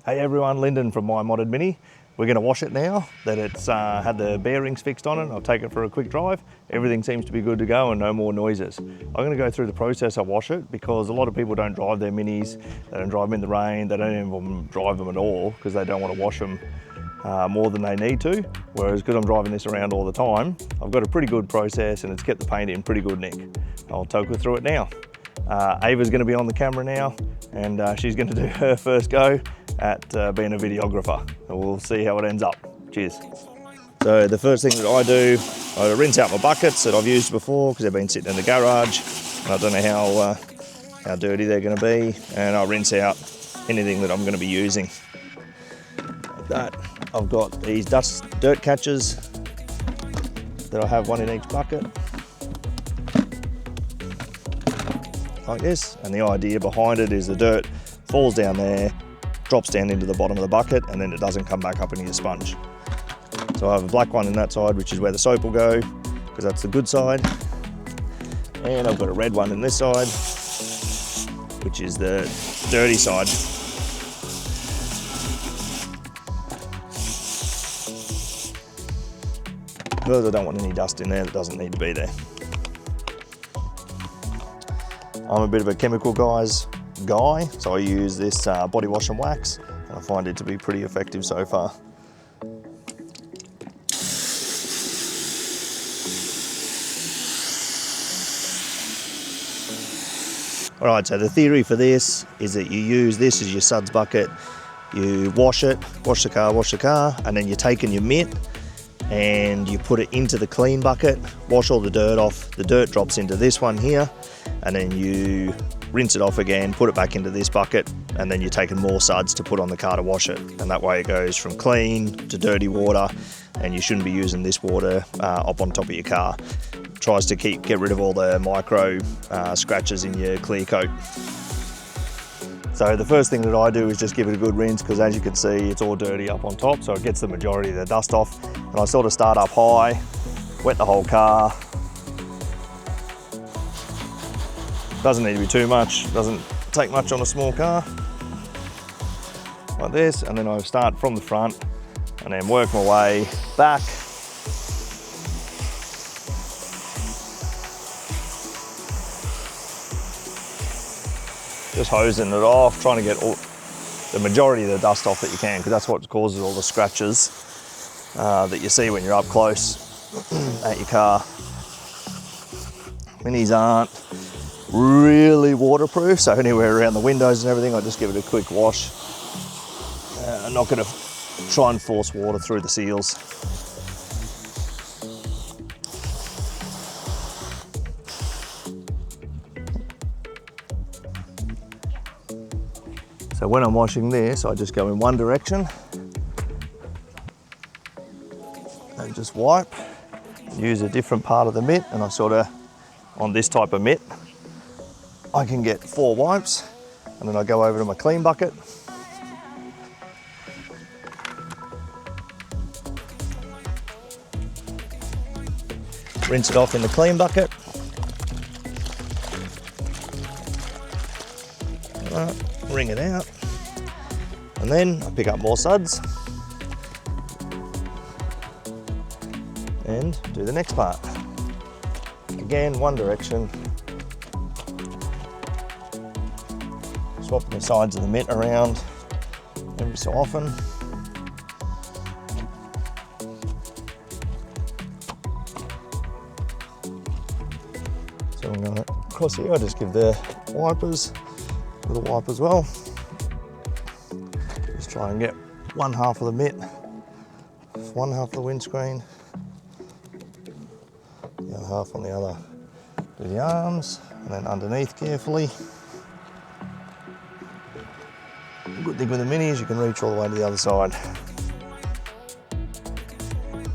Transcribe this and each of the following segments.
Hey everyone, Lyndon from My Modded Mini. We're going to wash it now that it's had the bearings fixed on it. I'll take it for a quick drive. Everything seems to be good to go and no more noises. I'm going to go through the process I wash it because a lot of people don't drive their Minis, they don't drive them in the rain, they don't even drive them at all because they don't want to wash them more than they need to. Whereas because I'm driving this around all the time, I've got a pretty good process and it's kept the paint in pretty good nick. I'll talk her through it now. Ava's going to be on the camera now and she's going to do her first go at being a videographer, and we'll see how it ends up. Cheers. So the first thing that I do, I rinse out my buckets that I've used before because they've been sitting in the garage. I don't know how dirty they're going to be, and I'll rinse out anything that I'm going to be using. Like that. I've got these dirt catchers that I have one in each bucket, like this. And the idea behind it is the dirt falls down there, drops down into the bottom of the bucket, and then it doesn't come back up into your sponge. So I have a black one in that side, which is where the soap will go, because that's the good side. And I've got a red one in this side, which is the dirty side. Because I don't want any dust in there that doesn't need to be there. I'm a bit of a chemical guy, so I use this body wash and wax, and I find it to be pretty effective so far. All right, so the theory for this is that you use this as your suds bucket, you wash it, wash the car, and then you're taking your mitt and you put it into the clean bucket, wash all the dirt off. The dirt drops into this one here, and then you rinse it off again, put it back into this bucket, and then you're taking more suds to put on the car to wash it. And that way it goes from clean to dirty water, and you shouldn't be using this water up on top of your car. It tries to get rid of all the micro scratches in your clear coat. So the first thing that I do is just give it a good rinse, because as you can see, it's all dirty up on top, so it gets the majority of the dust off. And I sort of start up high, wet the whole car. Doesn't need to be too much, doesn't take much on a small car. Like this, and then I start from the front and then work my way back. Just hosing it off, trying to get the majority of the dust off that you can, because that's what causes all the scratches that you see when you're up close at your car. Minis aren't really waterproof, so anywhere around the windows and everything, I just give it a quick wash. I'm not going to try and force water through the seals. So when I'm washing this, I just go in one direction and just wipe. Use a different part of the mitt, and I sort of, on this type of mitt, I can get 4 wipes, and then I go over to my clean bucket. Rinse it off in the clean bucket. Wring it out. And then I pick up more suds and do the next part. Again, one direction. Swapping the sides of the mitt around every so often. So I'm going across here, I just give the wipers a little wipe as well. Just try and get one half of the mitt, one half of the windscreen, the other half on the other. Do the arms, and then underneath carefully. Good thing with the Minis, you can reach all the way to the other side.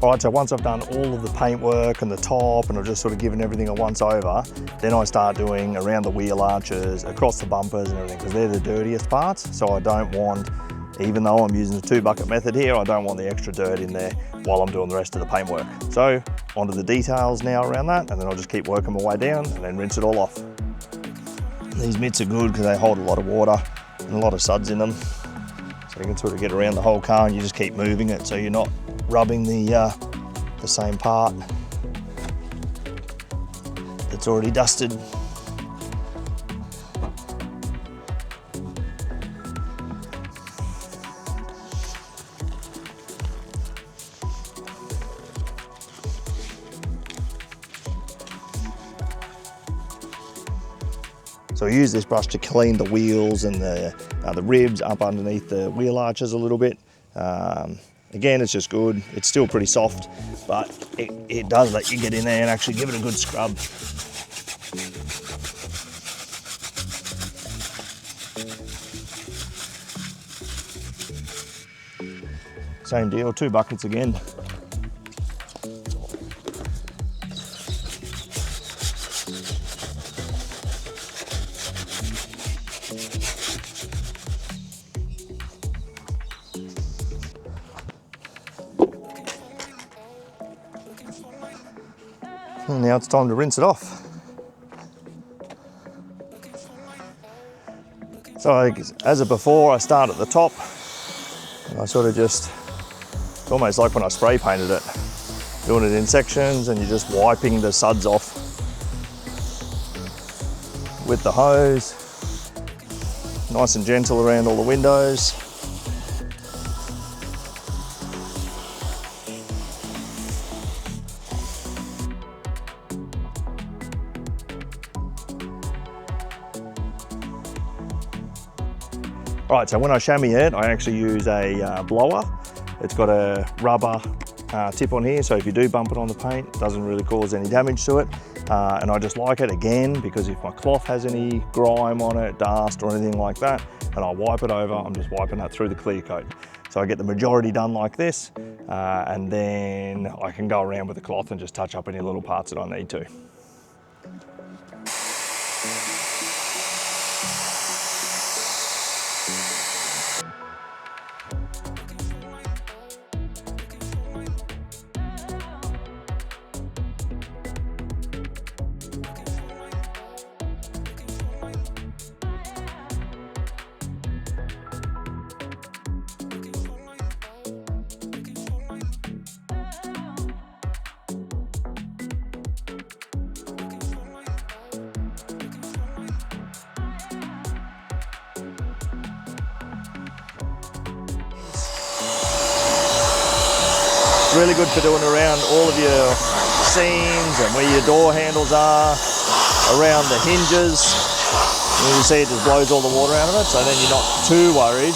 All right, so once I've done all of the paint work and the top, and I've just sort of given everything a once over, then I start doing around the wheel arches, across the bumpers and everything, because they're the dirtiest parts. So I don't want, even though I'm using the 2-bucket method here, I don't want the extra dirt in there while I'm doing the rest of the paint work. So onto the details now around that, and then I'll just keep working my way down and then rinse it all off. These mitts are good because they hold a lot of water and a lot of suds in them. So So you can sort of get around the whole car and you just keep moving it so you're not rubbing the same part that's already dusted. So I use this brush to clean the wheels and the ribs up underneath the wheel arches a little bit. Again, it's just good. It's still pretty soft, but it does let you get in there and actually give it a good scrub. Same deal, 2 buckets again. And now it's time to rinse it off. So as of before, I start at the top and I sort of just, it's almost like when I spray painted it, doing it in sections, and you're just wiping the suds off with the hose, nice and gentle around all the windows. Right, so when I chamois it, I actually use a blower. It's got a rubber tip on here, so if you do bump it on the paint, it doesn't really cause any damage to it. And I just like it again, because if my cloth has any grime on it, dust or anything like that, and I wipe it over, I'm just wiping that through the clear coat. So I get the majority done like this, and then I can go around with the cloth and just touch up any little parts that I need to. Really good for doing around all of your seams and where your door handles are, around the hinges. And you see it just blows all the water out of it, so then you're not too worried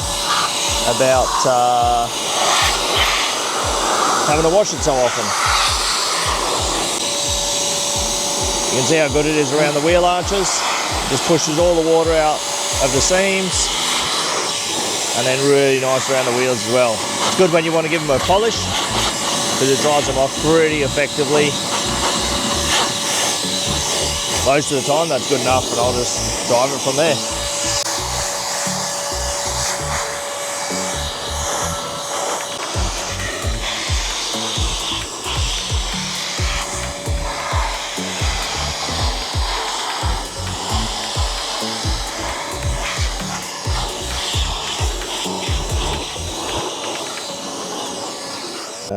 about having to wash it so often. You can see how good it is around the wheel arches. It just pushes all the water out of the seams, and then really nice around the wheels as well. It's good when you want to give them a polish, because it dries them off pretty effectively. Most of the time that's good enough, but I'll just drive it from there.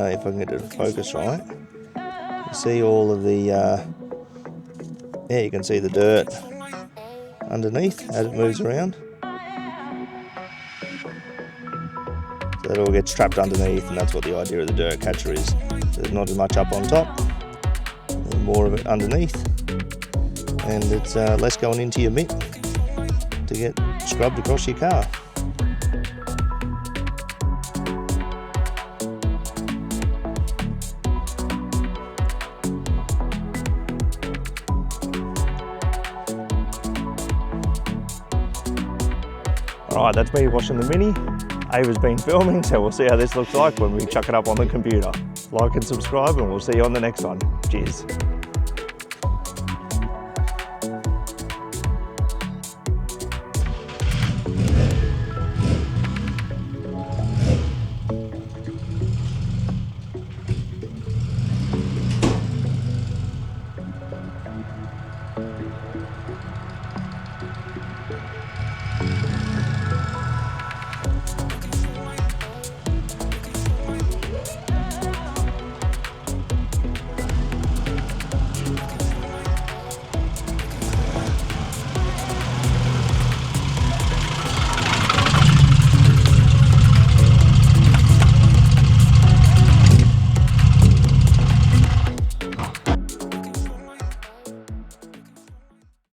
If I can get it to focus right, you see all of the, yeah, you can see the dirt underneath as it moves around. So that all gets trapped underneath, and that's what the idea of the dirt catcher is. So there's not as much up on top, there's more of it underneath, and it's less going into your mitt to get scrubbed across your car. Alright, that's me washing the Mini. Ava's been filming, so we'll see how this looks like when we chuck it up on the computer. Like and subscribe, and we'll see you on the next one. Cheers.